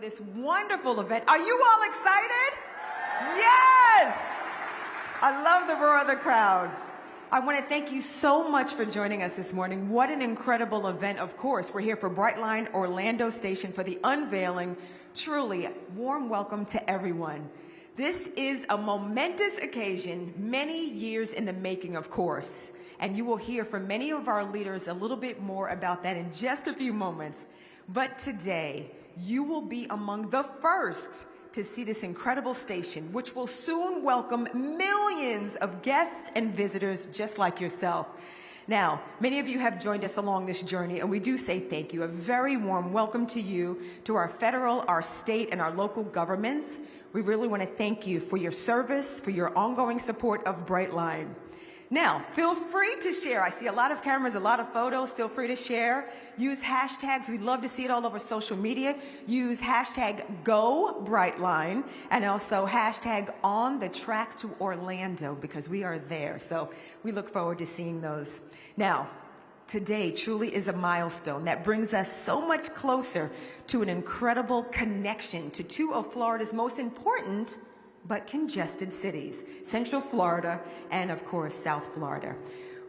this wonderful event. Are you all excited? Yes! I love the roar of the crowd. I want to thank you so much for joining us this morning. What an incredible event, of course. We're here for Brightline Orlando Station for the unveiling. Truly, warm welcome to everyone. This is a momentous occasion, many years in the making, of course. And you will hear from many of our leaders a little bit more about that in just a few moments. But today, you will be among the first to see this incredible station, which will soon welcome millions of guests and visitors just like yourself. Now, many of you have joined us along this journey, and we do say thank you. A very warm welcome to you, to our federal, our state, and our local governments. We really want to thank you for your service, for your ongoing support of Brightline. Now, feel free to share. I see a lot of cameras, a lot of photos. Feel free to share. Use hashtags. We'd love to see it all over social media. Use hashtag #GoBrightline and also hashtag #OnTheTrackToOrlando because we are there. So we look forward to seeing those. Now, today truly is a milestone that brings us so much closer to an incredible connection to two of Florida's most important but congested cities, Central Florida and, of course, South Florida.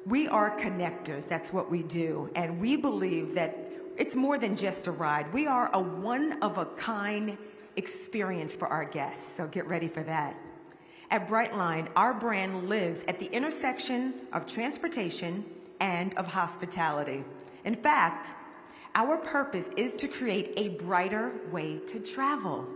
We are connectors. That's what we do. And we believe that it's more than just a ride. We are a one-of-a-kind experience for our guests. So get ready for that. At Brightline, our brand lives at the intersection of transportation and of hospitality. In fact, our purpose is to create a brighter way to travel.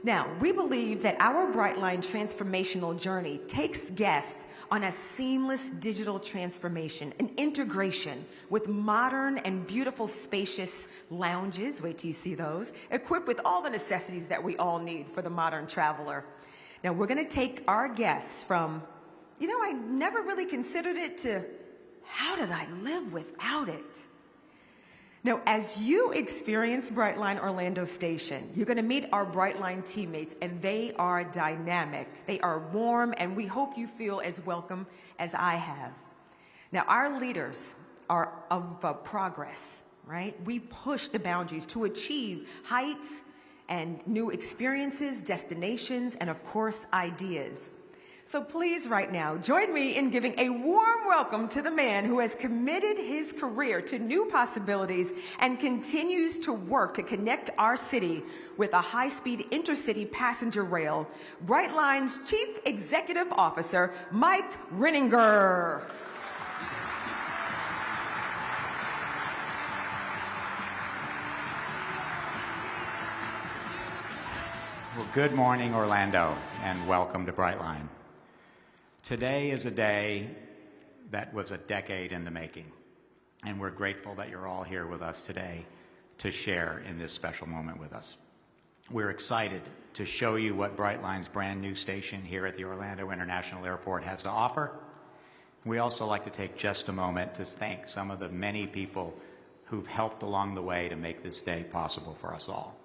Now, we believe that our Brightline transformational journey takes guests on a seamless digital transformation, an integration with modern and beautiful spacious lounges, wait till you see those, equipped with all the necessities that we all need for the modern traveler. Now, we're going to take our guests from, I never really considered it to, how did I live without it? Now, as you experience Brightline Orlando Station, you're going to meet our Brightline teammates, and they are dynamic. They are warm, and we hope you feel as welcome as I have. Now, our leaders are of progress, right? We push the boundaries to achieve heights and new experiences, destinations, and, of course, ideas. So please, right now, join me in giving a warm welcome to the man who has committed his career to new possibilities and continues to work to connect our city with a high-speed intercity passenger rail, Brightline's Chief Executive Officer, Mike Renninger. Well, good morning, Orlando, and welcome to Brightline. Today is a day that was a decade in the making, and we're grateful that you're all here with us today to share in this special moment with us. We're excited to show you what Brightline's brand new station here at the Orlando International Airport has to offer. We also like to take just a moment to thank some of the many people who've helped along the way to make this day possible for us all.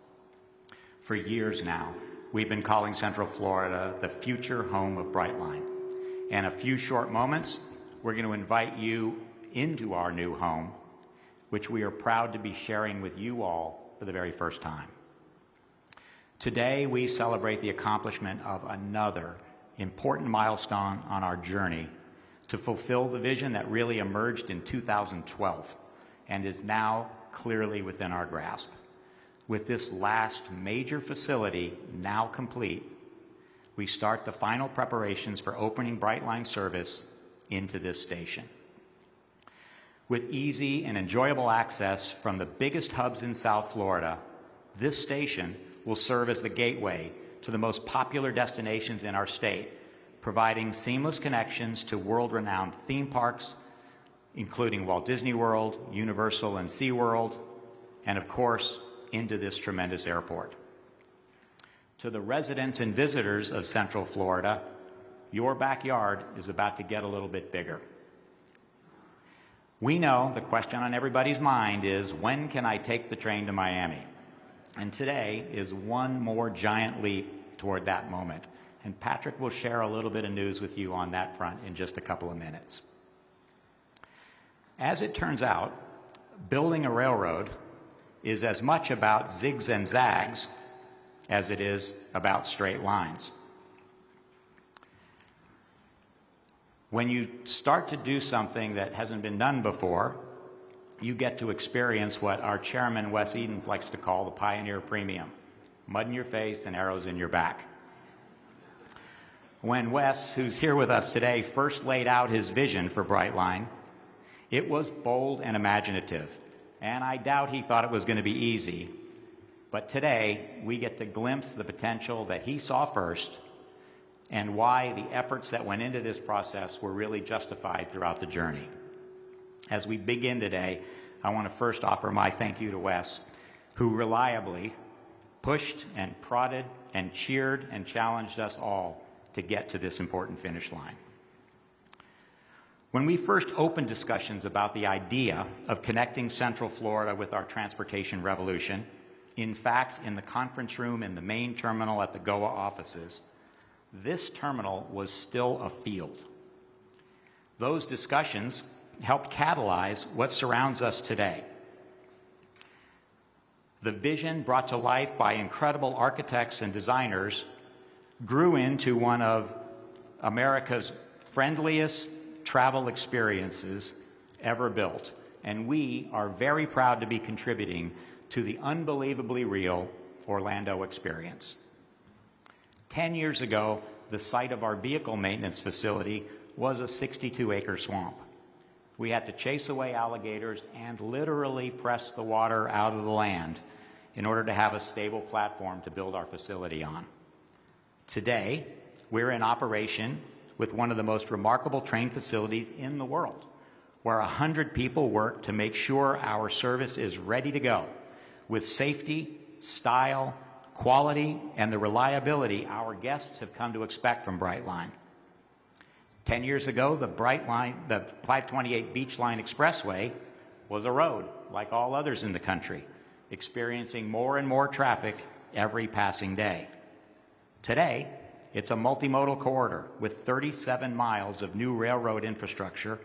For years now, we've been calling Central Florida the future home of Brightline. In a few short moments, we're going to invite you into our new home, which we are proud to be sharing with you all for the very first time. Today, we celebrate the accomplishment of another important milestone on our journey to fulfill the vision that really emerged in 2012 and is now clearly within our grasp. With this last major facility now complete, we start the final preparations for opening Brightline service into this station. With easy and enjoyable access from the biggest hubs in South Florida, this station will serve as the gateway to the most popular destinations in our state, providing seamless connections to world-renowned theme parks, including Walt Disney World, Universal and SeaWorld, and of course, into this tremendous airport. To the residents and visitors of Central Florida, your backyard is about to get a little bit bigger. We know the question on everybody's mind is, when can I take the train to Miami? And today is one more giant leap toward that moment. And Patrick will share a little bit of news with you on that front in just a couple of minutes. As it turns out, building a railroad is as much about zigs and zags as it is about straight lines. When you start to do something that hasn't been done before, you get to experience what our chairman, Wes Edens, likes to call the pioneer premium: mud in your face and arrows in your back. When Wes, who's here with us today, first laid out his vision for Brightline, it was bold and imaginative, and I doubt he thought it was going to be easy. But today, we get to glimpse the potential that he saw first and why the efforts that went into this process were really justified throughout the journey. As we begin today, I want to first offer my thank you to Wes, who reliably pushed and prodded and cheered and challenged us all to get to this important finish line. When we first opened discussions about the idea of connecting Central Florida with our transportation revolution, in fact, in the conference room in the main terminal at the GOA offices, this terminal was still a field. Those discussions helped catalyze what surrounds us today. The vision brought to life by incredible architects and designers grew into one of America's friendliest travel experiences ever built, and we are very proud to be contributing to the unbelievably real Orlando experience. 10 years ago, the site of our vehicle maintenance facility was a 62-acre swamp. We had to chase away alligators and literally press the water out of the land in order to have a stable platform to build our facility on. Today, we're in operation with one of the most remarkable train facilities in the world, where 100 people work to make sure our service is ready to go with safety, style, quality, and the reliability our guests have come to expect from Brightline. 10 years ago, the 528 Beach Line Expressway was a road like all others in the country, experiencing more and more traffic every passing day. Today, it's a multimodal corridor with 37 miles of new railroad infrastructure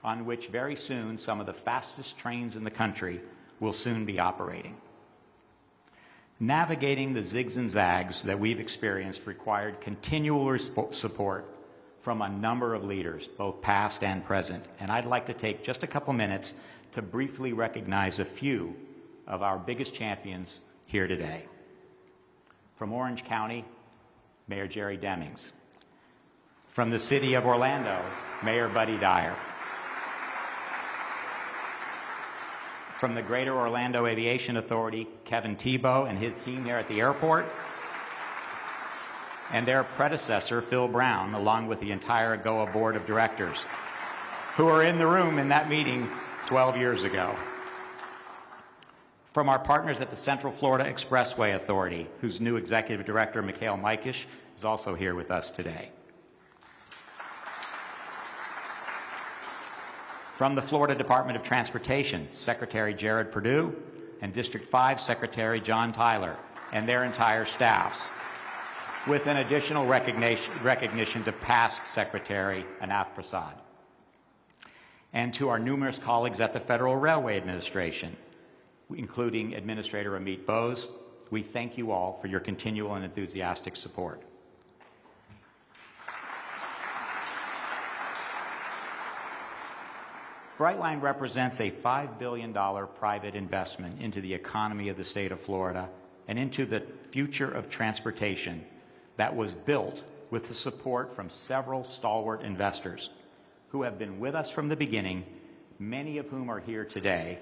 on which very soon some of the fastest trains in the country will soon be operating. Navigating the zigs and zags that we've experienced required continual support from a number of leaders, both past and present, and I'd like to take just a couple minutes to briefly recognize a few of our biggest champions here today. From Orange County, Mayor Jerry Demings. From the city of Orlando, Mayor Buddy Dyer. From the Greater Orlando Aviation Authority, Kevin Tebow and his team here at the airport. And their predecessor, Phil Brown, along with the entire GOA Board of Directors, who were in the room in that meeting 12 years ago. From our partners at the Central Florida Expressway Authority, whose new Executive Director, Mikhail Mikish, is also here with us today. From the Florida Department of Transportation, Secretary Jared Perdue and District 5 Secretary John Tyler and their entire staffs, with an additional recognition to past Secretary Anath Prasad. And to our numerous colleagues at the Federal Railway Administration, including Administrator Amit Bose, we thank you all for your continual and enthusiastic support. Brightline represents a $5 billion private investment into the economy of the state of Florida and into the future of transportation that was built with the support from several stalwart investors who have been with us from the beginning, many of whom are here today,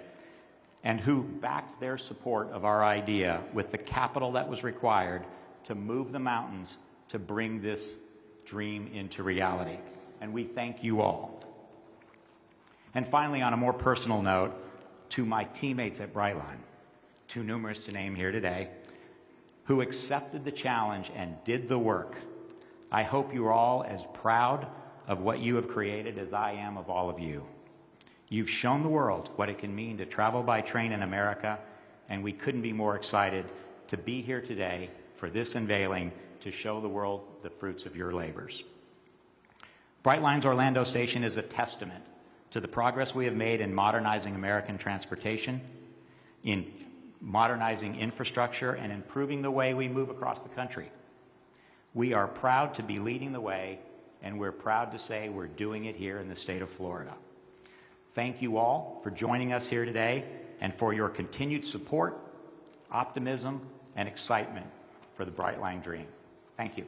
and who backed their support of our idea with the capital that was required to move the mountains to bring this dream into reality. And we thank you all. And finally, on a more personal note, to my teammates at Brightline, too numerous to name here today, who accepted the challenge and did the work. I hope you are all as proud of what you have created as I am of all of you. You've shown the world what it can mean to travel by train in America, and we couldn't be more excited to be here today for this unveiling to show the world the fruits of your labors. Brightline's Orlando station is a testament to the progress we have made in modernizing American transportation, in modernizing infrastructure, and improving the way we move across the country. We are proud to be leading the way, and we're proud to say we're doing it here in the state of Florida. Thank you all for joining us here today and for your continued support, optimism, and excitement for the Brightline dream. Thank you.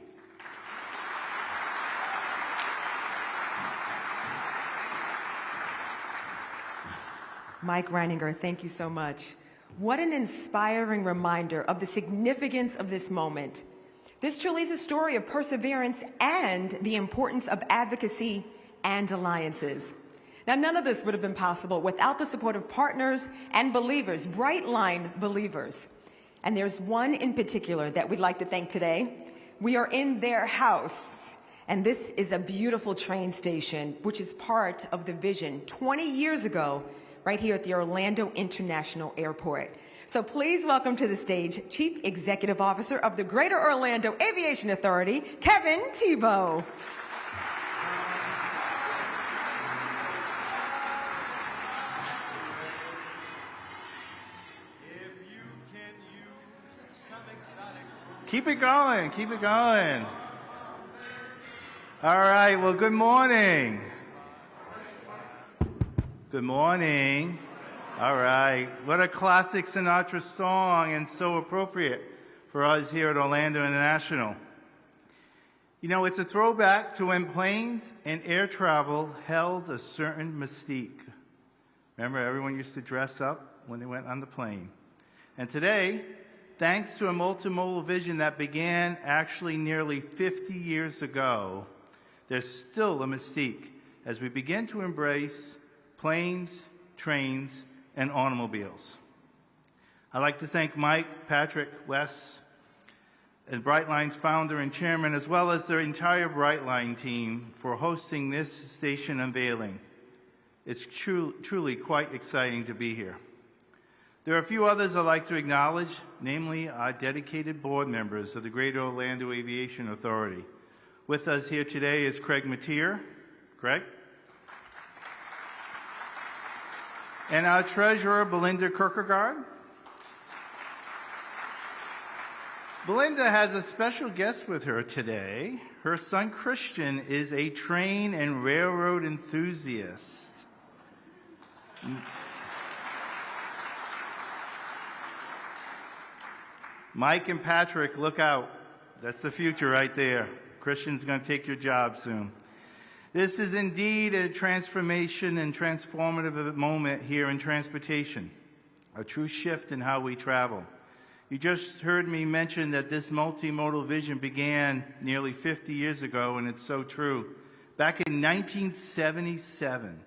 Mike Reininger, thank you so much. What an inspiring reminder of the significance of this moment. This truly is a story of perseverance and the importance of advocacy and alliances. Now, none of this would have been possible without the support of partners and believers, Brightline believers. And there's one in particular that we'd like to thank today. We are in their house, and this is a beautiful train station, which is part of the vision 20 years ago, right here at the Orlando International Airport. So please welcome to the stage Chief Executive Officer of the Greater Orlando Aviation Authority, Kevin Tebow. Keep it going, keep it going. All right, well, good morning. Good morning. All right, what a classic Sinatra song, and so appropriate for us here at Orlando International. You know, it's a throwback to when planes and air travel held a certain mystique. Remember, everyone used to dress up when they went on the plane. And today, thanks to a multimodal vision that began actually nearly 50 years ago, there's still a mystique as we begin to embrace planes, trains, and automobiles. I'd like to thank Mike, Patrick, Wes, and Brightline's founder and chairman, as well as their entire Brightline team for hosting this station unveiling. It's truly quite exciting to be here. There are a few others I'd like to acknowledge, namely our dedicated board members of the Greater Orlando Aviation Authority. With us here today is Craig Mateer. Craig? And our treasurer, Belinda Kierkegaard. Belinda has a special guest with her today. Her son, Christian, is a train and railroad enthusiast. Mike and Patrick, look out. That's the future right there. Christian's going to take your job soon. This is indeed a transformation and transformative moment here in transportation, a true shift in how we travel. You just heard me mention that this multimodal vision began nearly 50 years ago, and it's so true. Back in 1977,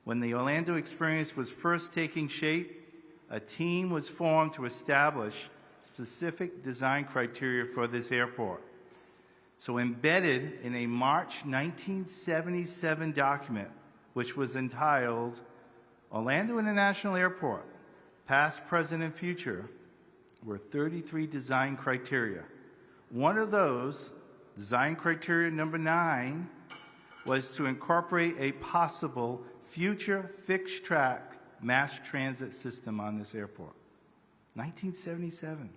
when the Orlando experience was first taking shape, a team was formed to establish specific design criteria for this airport. So embedded in a March 1977 document, which was entitled Orlando International Airport, Past, Present, and Future, were 33 design criteria. One of those, design criteria number 9, was to incorporate a possible future fixed-track mass transit system on this airport. 1977.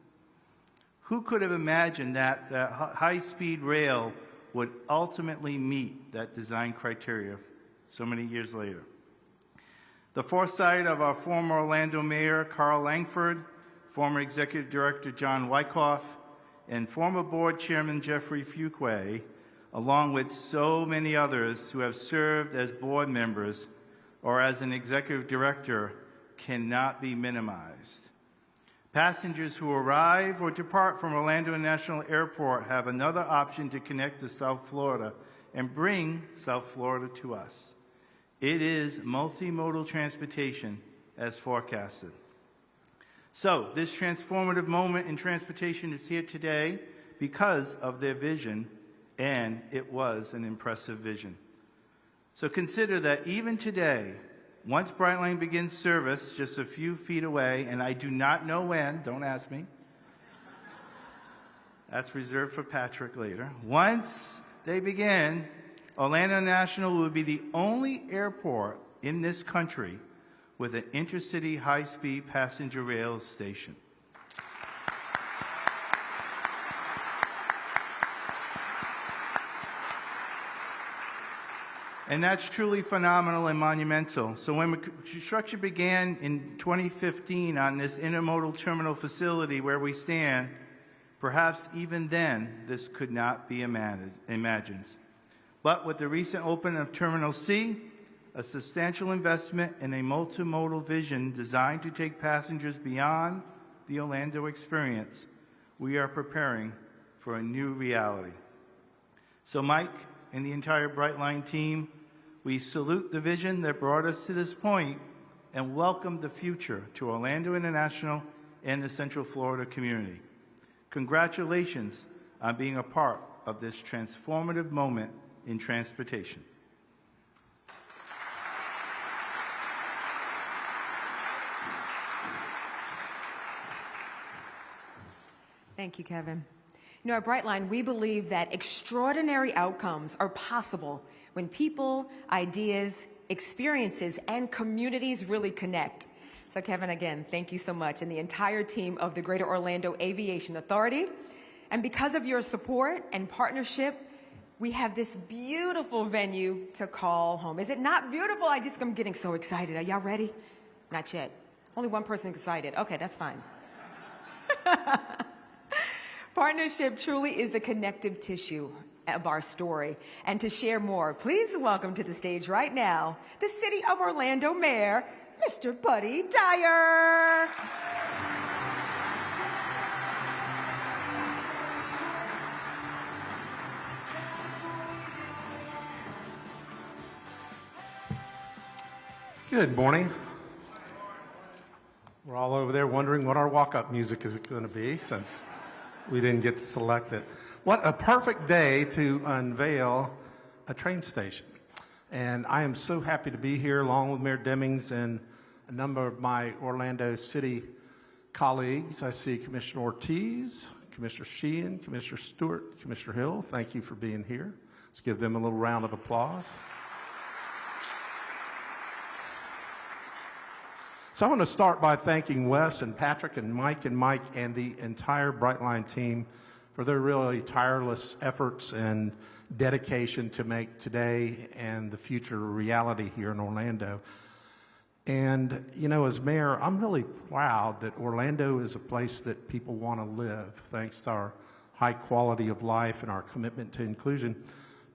Who could have imagined that high-speed rail would ultimately meet that design criteria so many years later? The foresight of our former Orlando Mayor, Carl Langford, former Executive Director John Wyckoff, and former Board Chairman Jeffrey Fuqua, along with so many others who have served as board members or as an Executive Director, cannot be minimized. Passengers who arrive or depart from Orlando International Airport have another option to connect to South Florida and bring South Florida to us. It is multimodal transportation as forecasted. So this transformative moment in transportation is here today because of their vision, and it was an impressive vision. So consider that even today, once Brightline begins service just a few feet away, and I do not know when, don't ask me. That's reserved for Patrick later. Once they begin, Orlando International will be the only airport in this country with an intercity high-speed passenger rail station. And that's truly phenomenal and monumental. So when construction began in 2015 on this intermodal terminal facility where we stand, perhaps even then this could not be imagined. But with the recent opening of Terminal C, a substantial investment in a multimodal vision designed to take passengers beyond the Orlando experience, we are preparing for a new reality. So Mike and the entire Brightline team, we salute the vision that brought us to this point and welcome the future to Orlando International and the Central Florida community. Congratulations on being a part of this transformative moment in transportation. Thank you, Kevin. You know, at Brightline, we believe that extraordinary outcomes are possible when people, ideas, experiences, and communities really connect. So, Kevin, again, thank you so much, and the entire team of the Greater Orlando Aviation Authority. And because of your support and partnership, we have this beautiful venue to call home. Is it not beautiful? I'm getting so excited. Are y'all ready? Not yet. Only one person excited. Okay, that's fine. Partnership truly is the connective tissue of our story. And to share more, please welcome to the stage right now, the City of Orlando Mayor, Mr. Buddy Dyer. Good morning. We're all over there wondering what our walk-up music is going to be since we didn't get to select it. What a perfect day to unveil a train station. And I am so happy to be here along with Mayor Demings and a number of my Orlando City colleagues. I see Commissioner Ortiz, Commissioner Sheehan, Commissioner Stewart, Commissioner Hill. Thank you for being here. Let's give them a little round of applause. So I want to start by thanking Wes and Patrick and Mike and the entire Brightline team for their really tireless efforts and dedication to make today and the future a reality here in Orlando. And, you know, as mayor, I'm really proud that Orlando is a place that people want to live, thanks to our high quality of life and our commitment to inclusion.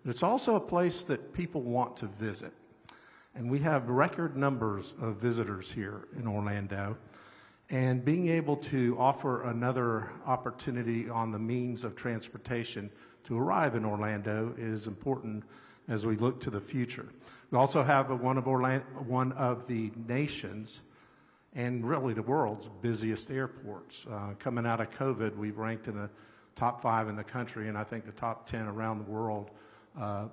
But it's also a place that people want to visit. And we have record numbers of visitors here in Orlando. And being able to offer another opportunity on the means of transportation to arrive in Orlando is important as we look to the future. We also have one of the nation's and really the world's busiest airports. Coming out of COVID, we've ranked in the top 5 in the country, and I think the top 10 around the world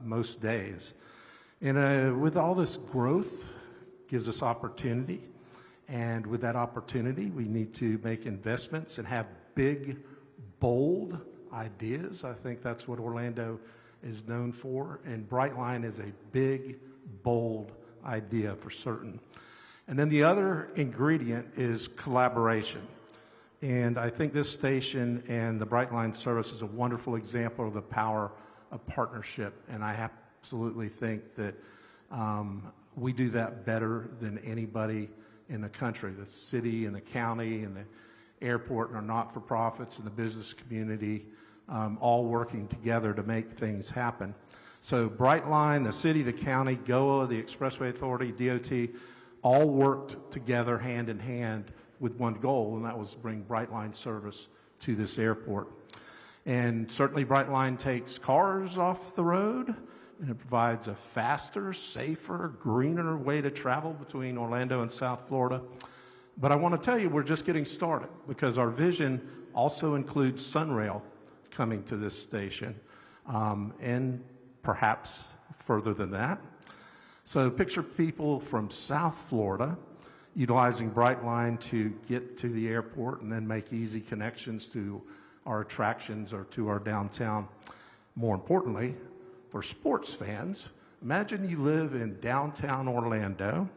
most days. And with all this growth, gives us opportunity. And with that opportunity, we need to make investments and have big, bold ideas. I think that's what Orlando is known for. And Brightline is a big, bold idea for certain. And then the other ingredient is collaboration. And I think this station and the Brightline service is a wonderful example of the power of partnership. And I absolutely think that we do that better than anybody in the country. The city and the county and the airport and our not-for-profits and the business community all working together to make things happen. So Brightline, the city, the county, GOA, the Expressway Authority, DOT, all worked together hand in hand with one goal, and that was to bring Brightline service to this airport. And certainly Brightline takes cars off the road, and it provides a faster, safer, greener way to travel between Orlando and South Florida. But I want to tell you, we're just getting started because our vision also includes Sunrail coming to this station, and perhaps further than that. So picture people from South Florida utilizing Brightline to get to the airport and then make easy connections to our attractions or to our downtown. More importantly, for sports fans, imagine you live in downtown Orlando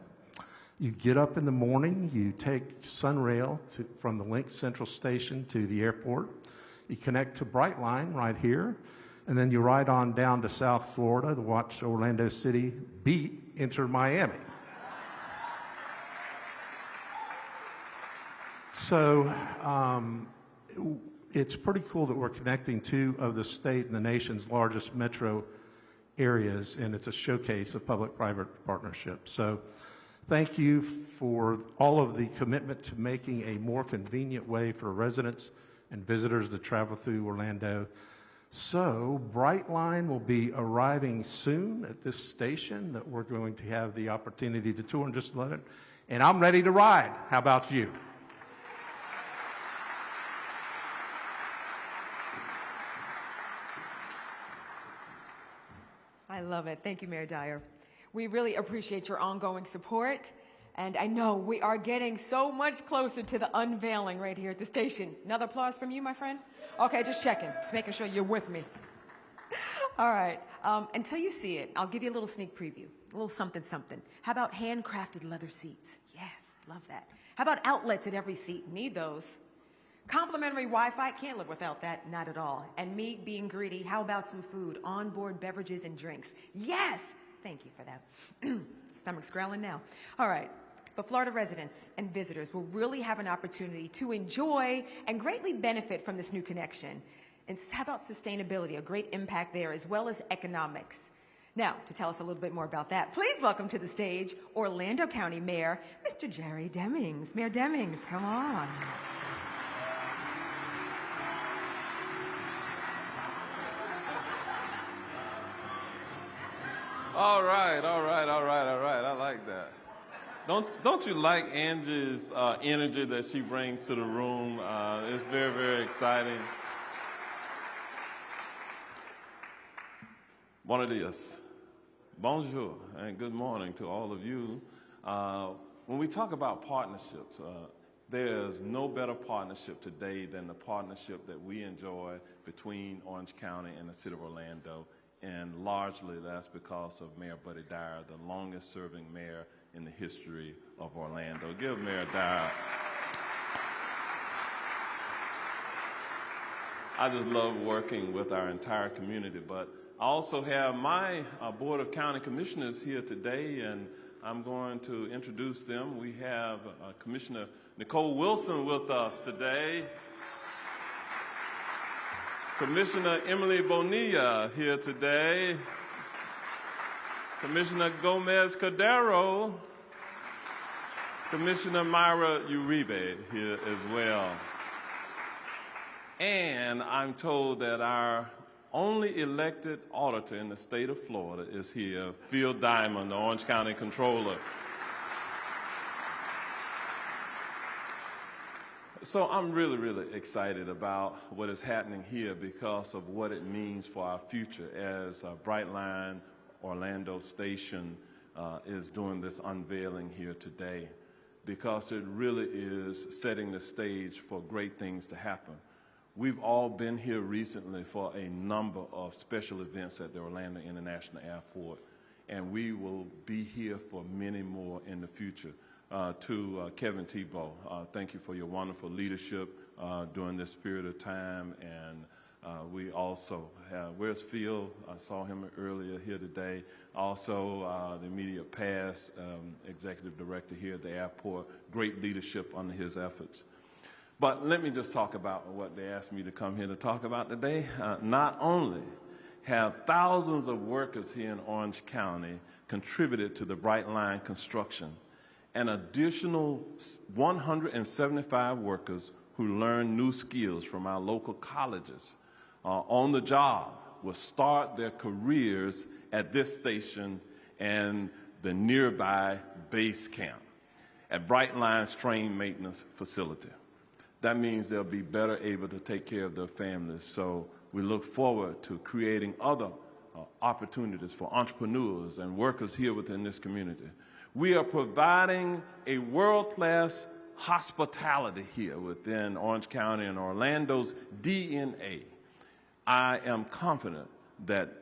You get up in the morning, you take Sunrail from the Link Central Station to the airport. You connect to Brightline right here, and then you ride on down to South Florida to watch Orlando City beat Inter Miami. So it's pretty cool that we're connecting two of the state and the nation's largest metro areas, and it's a showcase of public-private partnership. So thank you for all of the commitment to making a more convenient way for residents and visitors to travel through Orlando. So Brightline will be arriving soon at this station that we're going to have the opportunity to tour in just a minute. And I'm ready to ride. How about you? I love it. Thank you, Mayor Dyer. We really appreciate your ongoing support. And I know we are getting so much closer to the unveiling right here at the station. Another applause from you, my friend? Okay, just checking. Just making sure you're with me. All right. Until you see it, I'll give you a little sneak preview. A little something, something. How about handcrafted leather seats? Yes, love that. How about outlets at every seat? Need those. Complimentary Wi-Fi, can't live without that, not at all. And me being greedy, how about some food, onboard beverages and drinks? Yes! Thank you for that. Stomach's growling now. All right, but Florida residents and visitors will really have an opportunity to enjoy and greatly benefit from this new connection. And how about sustainability, a great impact there, as well as economics. Now, to tell us a little bit more about that, please welcome to the stage Orlando County Mayor, Mr. Jerry Demings. Mayor Demings, come on. All right. I like that. Don't you like Angie's energy that she brings to the room? It's very, very exciting. Buenos dias, bonjour, and good morning to all of you. When we talk about partnerships, there's no better partnership today than the partnership that we enjoy between Orange County and the City of Orlando. And largely that's because of Mayor Buddy Dyer, the longest serving mayor in the history of Orlando. Give Mayor Dyer. I just love working with our entire community, but I also have my Board of County Commissioners here today, and I'm going to introduce them. We have Commissioner Nicole Wilson with us today. Commissioner Emily Bonilla here today. Commissioner Gomez Cordero. Commissioner Myra Uribe here as well. And I'm told that our only elected auditor in the state of Florida is here, Phil Diamond, the Orange County Controller. So I'm really, really excited about what is happening here because of what it means for our future as Brightline Orlando Station is doing this unveiling here today, because it really is setting the stage for great things to happen. We've all been here recently for a number of special events at the Orlando International Airport, and we will be here for many more in the future. To Kevin Tebow, thank you for your wonderful leadership during this period of time. And we also have, where's Phil? I saw him earlier here today. Also, the immediate past executive director here at the airport, great leadership under his efforts. But let me just talk about what they asked me to come here to talk about today. Not only have thousands of workers here in Orange County contributed to the Brightline construction, an additional 175 workers who learn new skills from our local colleges on the job will start their careers at this station and the nearby base camp at Brightline's train maintenance facility. That means they'll be better able to take care of their families. So we look forward to creating other opportunities for entrepreneurs and workers here within this community. We are providing a world-class hospitality here within Orange County and Orlando's DNA. I am confident that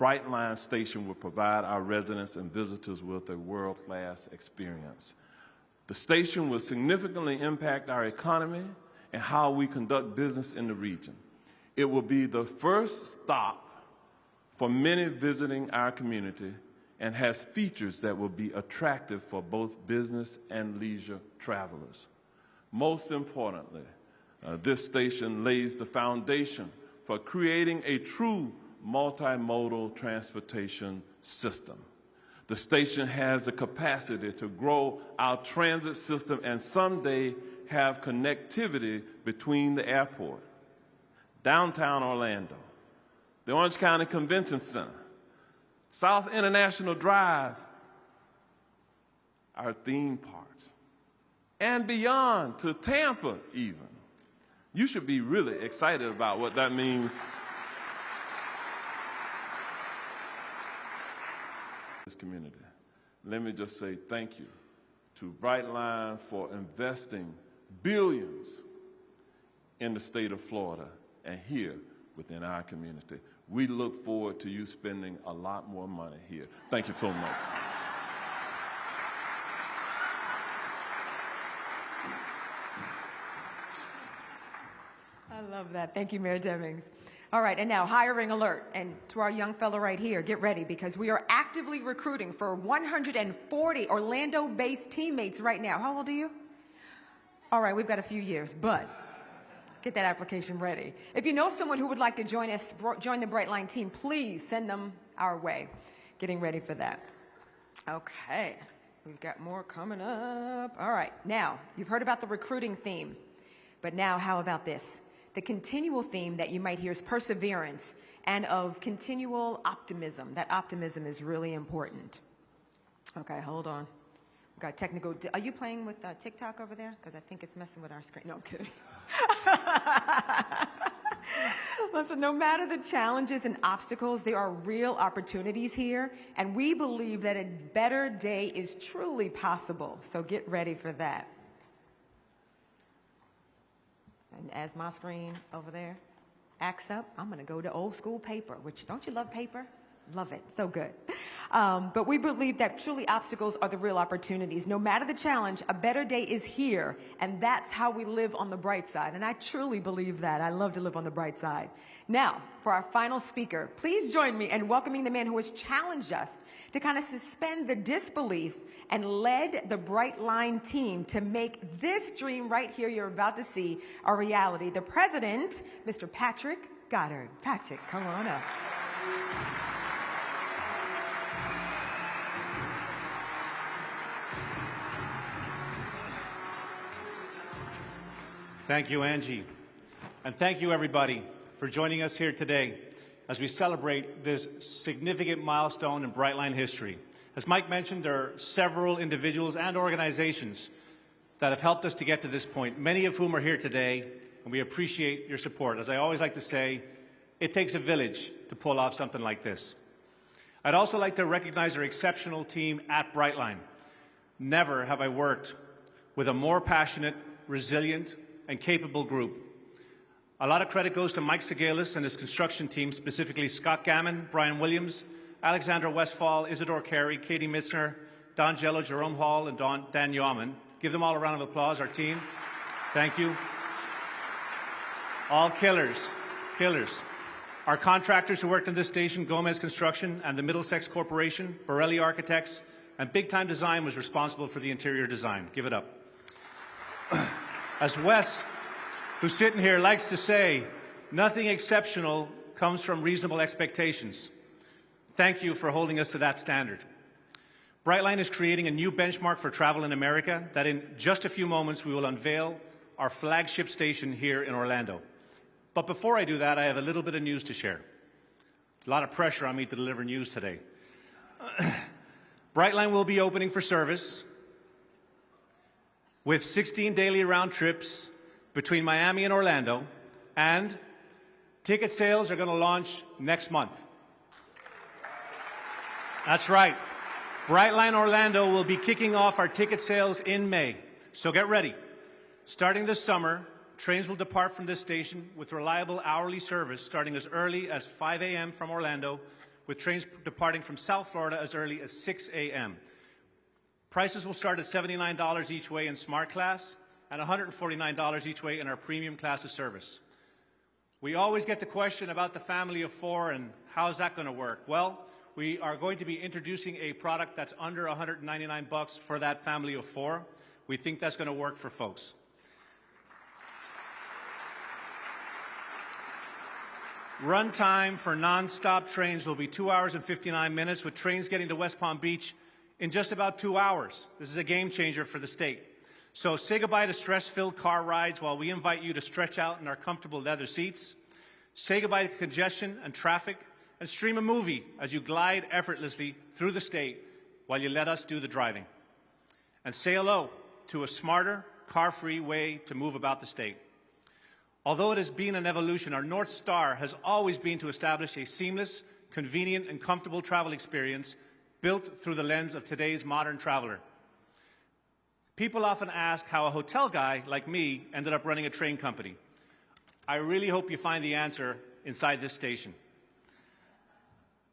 Brightline Station will provide our residents and visitors with a world-class experience. The station will significantly impact our economy and how we conduct business in the region. It will be the first stop for many visiting our community and has features that will be attractive for both business and leisure travelers. Most importantly, this station lays the foundation for creating a true multimodal transportation system. The station has the capacity to grow our transit system and someday have connectivity between the airport, downtown Orlando, the Orange County Convention Center, South International Drive, our theme parks, and beyond to Tampa even. You should be really excited about what that means. This community. Let me just say thank you to Brightline for investing billions in the state of Florida and here within our community. We look forward to you spending a lot more money here. Thank you so much. I love that. Thank you, Mayor Demings. All right, and now hiring alert. And to our young fellow right here, get ready because we are actively recruiting for 140 Orlando-based teammates right now. How old are you? All right, we've got a few years, but get that application ready. If you know someone who would like to join us, join the Brightline team, please send them our way. Getting ready for that. Okay, we've got more coming up. All right, now, you've heard about the recruiting theme, but now how about this? The continual theme that you might hear is perseverance and of continual optimism. That optimism is really important. Okay, hold on. We've got technical. Are you playing with TikTok over there? Because I think it's messing with our screen. No, I'm kidding. Listen, no matter the challenges and obstacles, there are real opportunities here, and we believe that a better day is truly possible. So get ready for that. And as my screen over there acts up, I'm going to go to old school paper, which don't you love paper? Love it. So good. But we believe that truly obstacles are the real opportunities. No matter the challenge, a better day is here. And that's how we live on the bright side. And I truly believe that. I love to live on the bright side. Now, for our final speaker, please join me in welcoming the man who has challenged us to kind of suspend the disbelief and led the Brightline team to make this dream right here you're about to see a reality. The president, Mr. Patrick Goddard. Patrick, come on up. Thank you, Angie. And thank you, everybody, for joining us here today as we celebrate this significant milestone in Brightline history. As Mike mentioned, there are several individuals and organizations that have helped us to get to this point, many of whom are here today, and we appreciate your support. As I always like to say, it takes a village to pull off something like this. I'd also like to recognize our exceptional team at Brightline. Never have I worked with a more passionate, resilient, and capable group. A lot of credit goes to Mike Segalis and his construction team, specifically Scott Gammon, Brian Williams, Alexandra Westfall, Isidore Carey, Katie Mitzner, Don Jello, Jerome Hall, and Dan Yeoman. Give them all a round of applause, our team. Thank you. All killers, killers. Our contractors who worked on this station, Gomez Construction and the Middlesex Corporation, Borelli Architects, and Big Time Design was responsible for the interior design. Give it up. As Wes, who's sitting here, likes to say, nothing exceptional comes from reasonable expectations. Thank you for holding us to that standard. Brightline is creating a new benchmark for travel in America that in just a few moments we will unveil our flagship station here in Orlando. But before I do that, I have a little bit of news to share. A lot of pressure on me to deliver news today. Brightline will be opening for service with 16 daily round trips between Miami and Orlando, and ticket sales are going to launch next month. That's right. Brightline Orlando will be kicking off our ticket sales in May, so get ready. Starting this summer, trains will depart from this station with reliable hourly service starting as early as 5 a.m. from Orlando, with trains departing from South Florida as early as 6 a.m. Prices will start at $79 each way in Smart Class and $149 each way in our Premium Class of service. We always get the question about the family of 4 and how's that going to work? Well, we are going to be introducing a product that's under $199 for that family of 4. We think that's going to work for folks. Run time for non-stop trains will be 2 hours and 59 minutes, with trains getting to West Palm Beach in just about 2 hours. This is a game changer for the state. So say goodbye to stress-filled car rides while we invite you to stretch out in our comfortable leather seats. Say goodbye to congestion and traffic, and stream a movie as you glide effortlessly through the state while you let us do the driving. And say hello to a smarter, car-free way to move about the state. Although it has been an evolution, our North Star has always been to establish a seamless, convenient, and comfortable travel experience built through the lens of today's modern traveler. People often ask how a hotel guy like me ended up running a train company. I really hope you find the answer inside this station.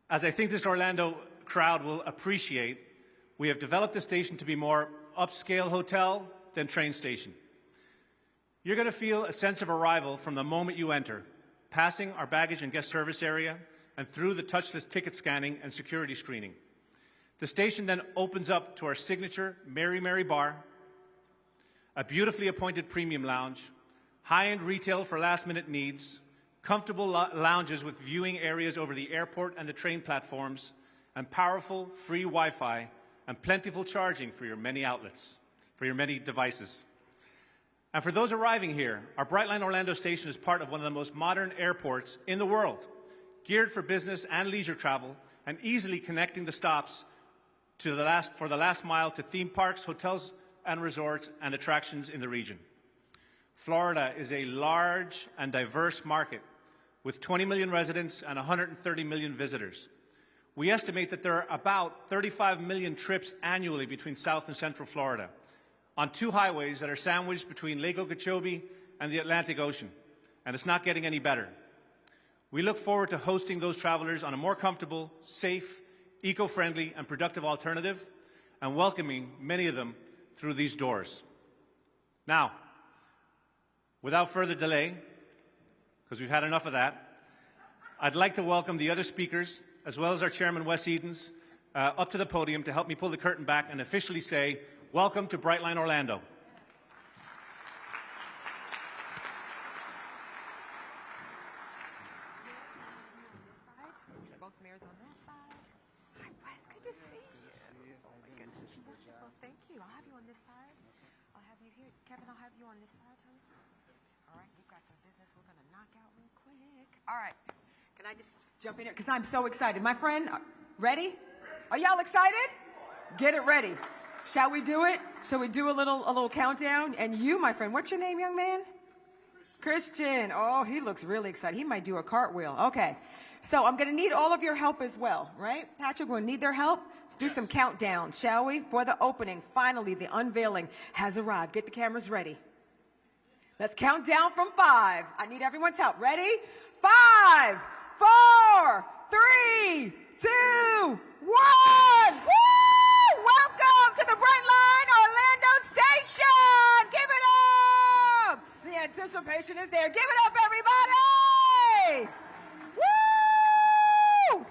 As I think this Orlando crowd will appreciate, we have developed the station to be more upscale hotel than train station. You're going to feel a sense of arrival from the moment you enter, passing our baggage and guest service area and through the touchless ticket scanning and security screening. The station then opens up to our signature Mary Mary bar, a beautifully appointed premium lounge, high-end retail for last-minute needs, comfortable lounges with viewing areas over the airport and the train platforms, and powerful free Wi-Fi and plentiful charging for your many outlets, for your many devices. And for those arriving here, our Brightline Orlando station is part of one of the most modern airports in the world, geared for business and leisure travel, and easily connecting the stops to for the last mile to theme parks, hotels and resorts, and attractions in the region. Florida is a large and diverse market with 20 million residents and 130 million visitors. We estimate that there are about 35 million trips annually between South and Central Florida on 2 highways that are sandwiched between Lake Okeechobee and the Atlantic Ocean, and it's not getting any better. We look forward to hosting those travelers on a more comfortable, safe, eco-friendly, and productive alternative, and welcoming many of them through these doors. Now, without further delay, because we've had enough of that, I'd like to welcome the other speakers, as well as our chairman, Wes Edens, up to the podium to help me pull the curtain back and officially say, welcome to Brightline Orlando. Both mayors on that side. Hi, Wes. Good to see you. Oh, my goodness. Wonderful. Thank you. I'll have you on this side. I'll have you here. Kevin, I'll have you on this side, honey. All right. We've got some business we're going to knock out real quick. All right. Can I just jump in here? Because I'm so excited. My friend, ready? Are y'all excited? Get it ready. Shall we do it? Shall we do a little countdown? And you, my friend, what's your name, young man? Christian. Oh, he looks really excited. He might do a cartwheel. Okay. So I'm going to need all of your help as well, right? Patrick, we'll need their help. Let's do some countdown, shall we? For the opening. Finally, the unveiling has arrived. Get the cameras ready. Let's count down from 5. I need everyone's help. Ready? 5, 4, 3, 2, 1. Woo! Welcome to the Brightline Orlando Station. Give it up. The anticipation is there. Give it up, everybody. Woo!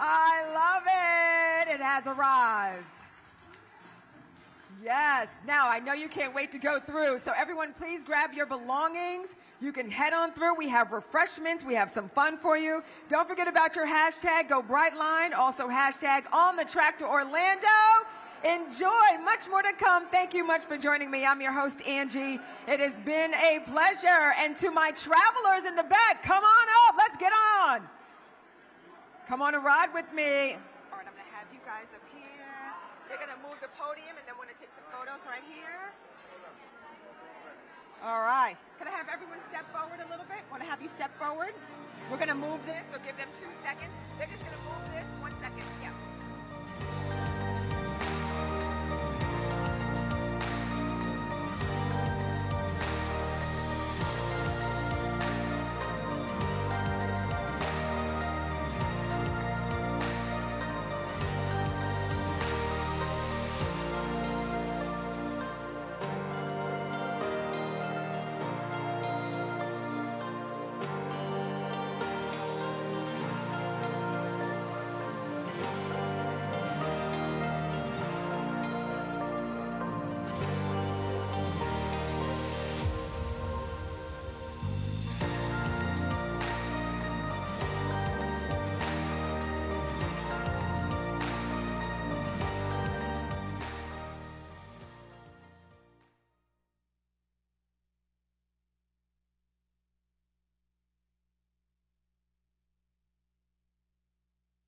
I love it. It has arrived. Yes. Now, I know you can't wait to go through, so everyone please grab your belongings. You can head on through. We have refreshments. We have some fun for you. Don't forget about your hashtag, Go Brightline. Also hashtag On the Track to Orlando. Enjoy. Much more to come. Thank you much for joining me. I'm your host, Angie. It has been a pleasure. And to my travelers in the back, come on up. Let's get on. Come on and ride with me. All right, I'm going to have you guys up here. We're going to move the podium, and then we're going to take some photos right here. All right. Can I have everyone step forward a little bit? Want to have you step forward? We're going to move this, so give them 2 seconds. They're just going to move this 1 second. Yeah.